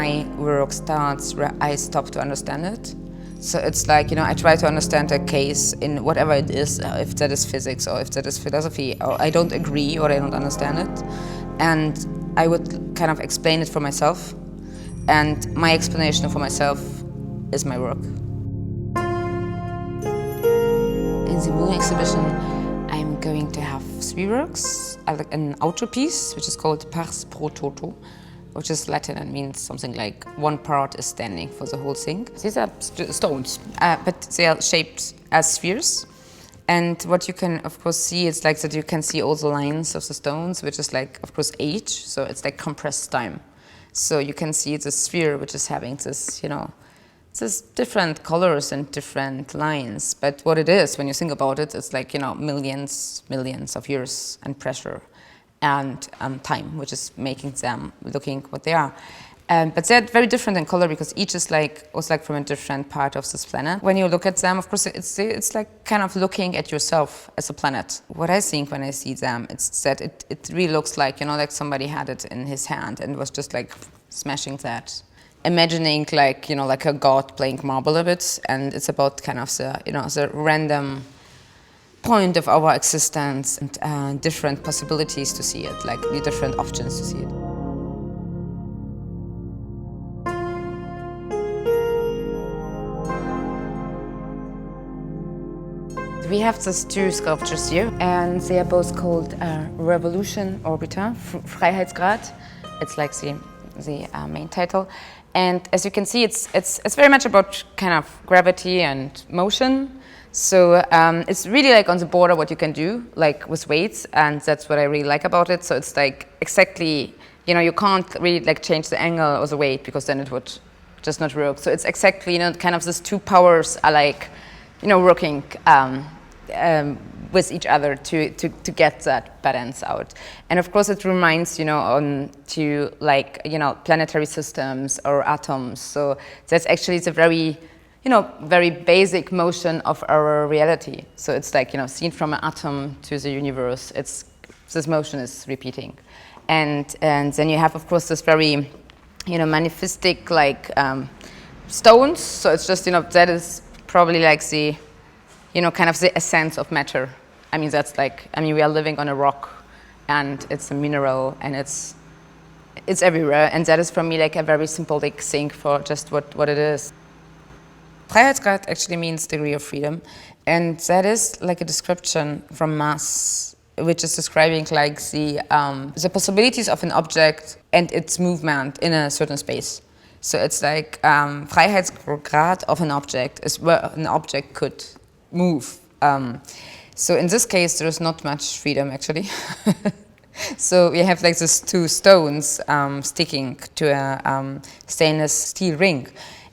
my work starts where I stop to understand it. So it's like, I try to understand a case in whatever it is, if that is physics or if that is philosophy, or I don't agree or I don't understand it. And I would kind of explain it for myself. And my explanation for myself is my work. In the Moon exhibition, I'm going to have 3 works, an outro piece, which is called Pars pro toto, which is Latin and means something like one part is standing for the whole thing. These are stones, but they are shaped as spheres. And what you can, of course, see is like that you can see all the lines of the stones, which is like, of course, age. So it's like compressed time. So you can see the sphere, which is having this, this different colors and different lines. But what it is, when you think about it, it's like, millions of years and pressure and time, which is making them looking what they are. But they're very different in color because each is was from a different part of this planet. When you look at them, of course, it's like kind of looking at yourself as a planet. What I think when I see them, it's that it really looks like, like somebody had it in his hand and was just like smashing that. Imagining like, like a god playing marble a bit, and it's about kind of the, the random point of our existence and different possibilities to see it, like the different options to see it. We have these 2 sculptures here, and they are both called Revolution Orbiter, Freiheitsgrad. It's like the main title. And as you can see, it's very much about kind of gravity and motion. So it's really like on the border what you can do, like with weights, and that's what I really like about it. So it's like exactly, you can't really like change the angle or the weight because then it would just not work. So it's exactly, kind of these 2 powers are like, working with each other to get that balance out. And of course it reminds, to like, planetary systems or atoms. So that's actually the very, very basic motion of our reality. So it's like, seen from an atom to the universe, this motion is repeating. And then you have, of course, this very, manifestic like stones. So it's just, that is probably like the, kind of the essence of matter. I mean, that's like, we are living on a rock, and it's a mineral, and it's everywhere. And that is for me like a very symbolic thing for just what it is. Freiheitsgrad actually means degree of freedom, and that is like a description from mass, which is describing like the possibilities of an object and its movement in a certain space. So it's like Freiheitsgrad of an object is where an object could move. So in this case, there is not much freedom actually. So we have like these 2 stones sticking to a stainless steel ring.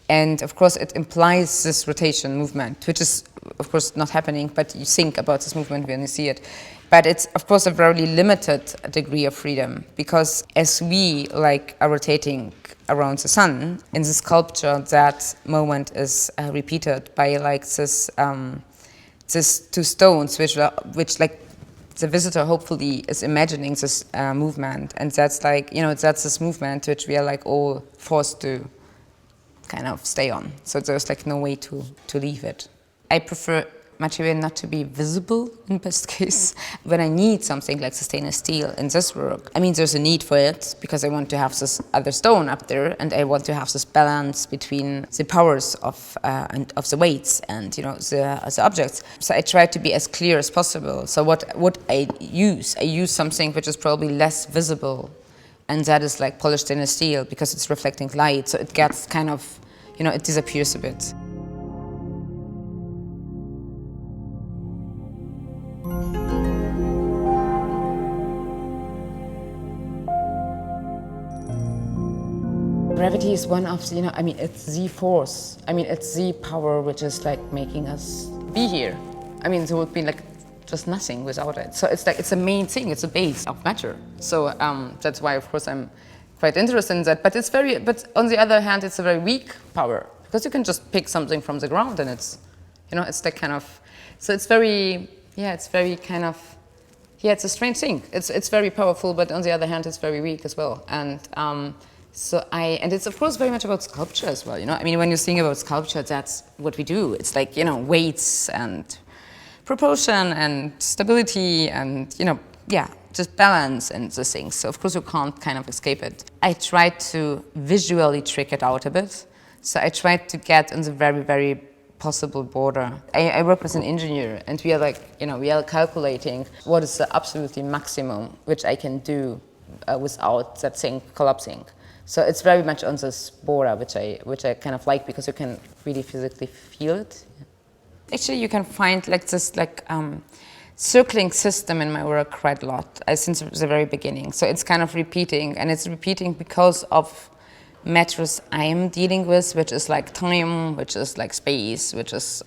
And of course it implies this rotation movement, which is of course not happening, but you think about this movement when you see it. But it's of course a very limited degree of freedom, because as we like are rotating around the sun, in the sculpture that moment is repeated by like this 2 stones, which like the visitor hopefully is imagining this movement, and that's like, that's this movement which we are like all forced to kind of stay on. So there's like no way to leave it. I prefer material not to be visible in best case. When I need something like stainless steel in this work, there's a need for it because I want to have this other stone up there, and I want to have this balance between the powers of the weights and the objects. So I try to be as clear as possible. So what I use something which is probably less visible, and that is like polished stainless steel because it's reflecting light. So it gets kind of, it disappears a bit. Gravity is one of the, it's the force. It's the power which is like making us be here. There would be like just nothing without it. So it's like, it's a main thing, it's a base of matter. So that's why, of course, I'm quite interested in that. But but on the other hand, it's a very weak power, because you can just pick something from the ground and it's, it's like kind of, so it's very, it's very kind of, it's a strange thing. It's very powerful, but on the other hand, it's very weak as well. And And it's of course very much about sculpture as well, I mean, when you think about sculpture, that's what we do. It's like, weights and proportion and stability and, just balance and the things. So of course you can't kind of escape it. I tried to visually trick it out a bit. So I tried to get in the very, very possible border. I work with an engineer, and we are like, we are calculating what is the absolutely maximum which I can do without that thing collapsing. So it's very much on this border, which I kind of like, because you can really physically feel it. Actually, you can find like this circling system in my work quite a lot since the very beginning. So it's kind of repeating, and it's repeating because of matters I am dealing with, which is like time, which is like space, which is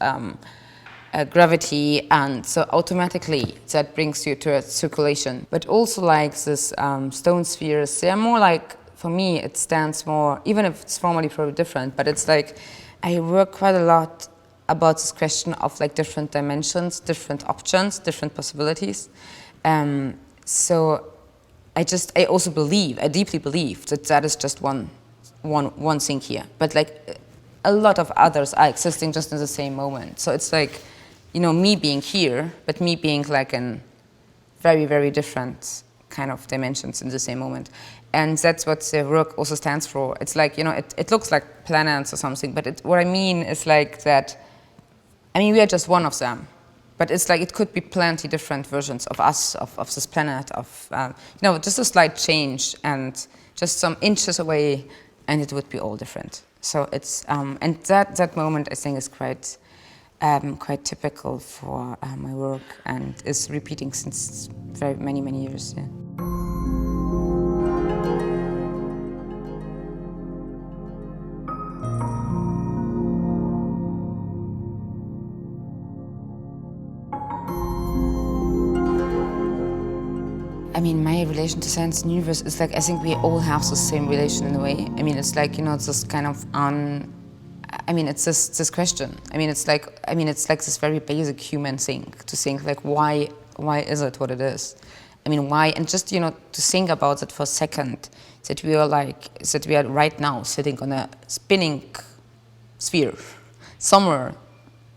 gravity, and so automatically that brings you to a circulation. But also like this stone spheres, they are more like, for me, it stands more, even if it's formally probably different, but it's like I work quite a lot about this question of like different dimensions, different options, different possibilities. So I also believe, I deeply believe that is just one thing here, but like a lot of others are existing just in the same moment. So it's like, me being here, but me being like in very, very different kind of dimensions in the same moment. And that's what the work also stands for. It's like, it looks like planets or something, but what I mean is like that, we are just one of them. But it's like, it could be plenty different versions of us, of this planet, of, just a slight change and just some inches away, and it would be all different. So it's, and that moment I think is quite typical for my work, and is repeating since very many, many years, yeah. My relation to science and universe is like, I think we all have the same relation in a way. It's like, it's this kind of it's this question. It's like this very basic human thing to think like, why is it what it is? Why? And just, to think about it for a second, that we are right now sitting on a spinning sphere somewhere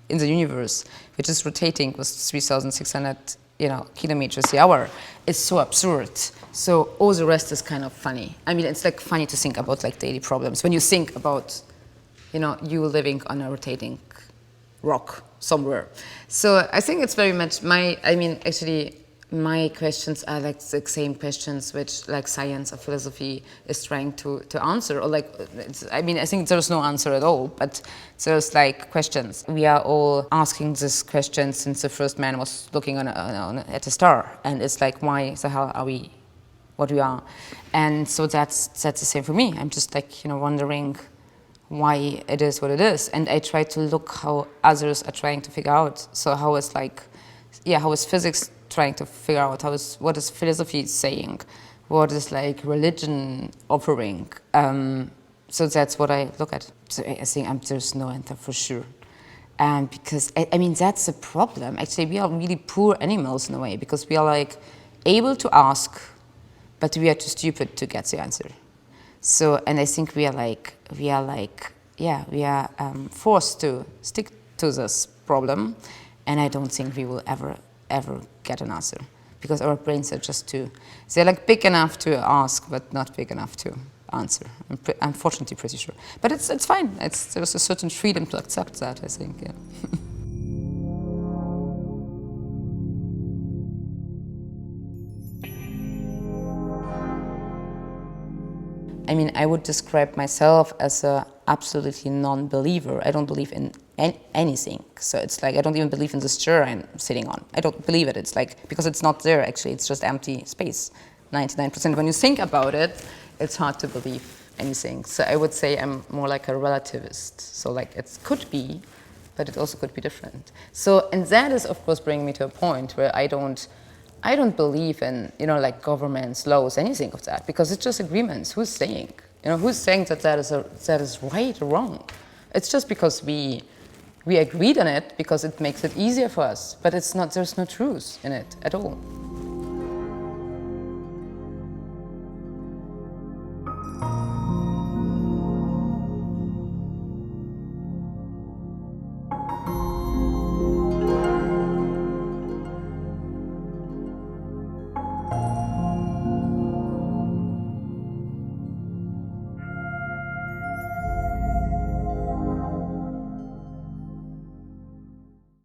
in the universe, which is rotating with 3,600 kilometers the hour, is so absurd. So all the rest is kind of funny. It's like funny to think about like daily problems when you think about, you living on a rotating rock somewhere. So I think it's very much my questions are like the same questions which like science or philosophy is trying to answer, or like, I think there's no answer at all, but there's like questions. We are all asking this question since the first man was looking at a star, and it's like, why the hell are we what we are? And so that's the same for me. I'm just like, wondering why it is what it is, and I try to look how others are trying to figure out. So how is physics trying to figure out what is philosophy saying, what is like religion offering. So that's what I look at. So I think there's no answer for sure, because that's the problem. Actually, we are really poor animals in a way, because we are like able to ask, but we are too stupid to get the answer. So, and I think we are forced to stick to this problem, and I don't think we will ever get an answer, because our brains are just they're like big enough to ask, but not big enough to answer. I'm unfortunately pretty sure. But it's fine. There's a certain freedom to accept that, I think, yeah. I would describe myself as a absolutely non-believer. I don't believe in anything. So it's like, I don't even believe in this chair I'm sitting on. I don't believe it. It's like, because it's not there, actually. It's just empty space, 99%. When you think about it, it's hard to believe anything. So I would say I'm more like a relativist. So like, it could be, but it also could be different. So, and that is, of course, bringing me to a point where I don't believe in, like governments, laws, anything of that, because it's just agreements. Who's saying? Who's saying that is right or wrong? It's just because we agreed on it because it makes it easier for us, but it's not. There's no truth in it at all.